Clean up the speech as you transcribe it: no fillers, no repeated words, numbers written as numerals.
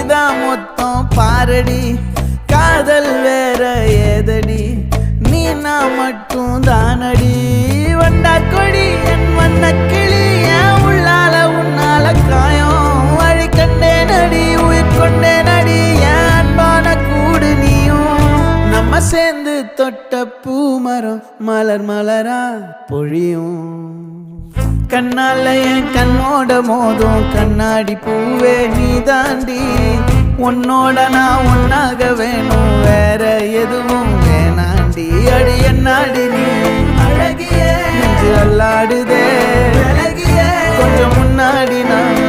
நீதான் மொத்தம் பாரடி காதல் வேற ஏதடி நீ நான் மட்டும் தானடி வண்டா கொடி என் வண்ண கிளி என் உள்ளால உன்னால காயம் வழி கண்டே நடி உயிர் கொண்டே நடி என் அன்பான கூடு நீயும் நம்ம சேர்ந்து தொட்ட பூமரம் மலர் மலரா பொழியும் கண்ணால என் கண்ணோட மோதும் கண்ணாடி பூவே நீ தாண்டி உன்னோட நான் ஒன்னாக வேணும் வேற எதுவும் வேணாண்டி அடி என்னாடி நீ அழகிய நெஞ்சு அல்லாடுதே அழகிய கொஞ்சம் முன்னாடி நான்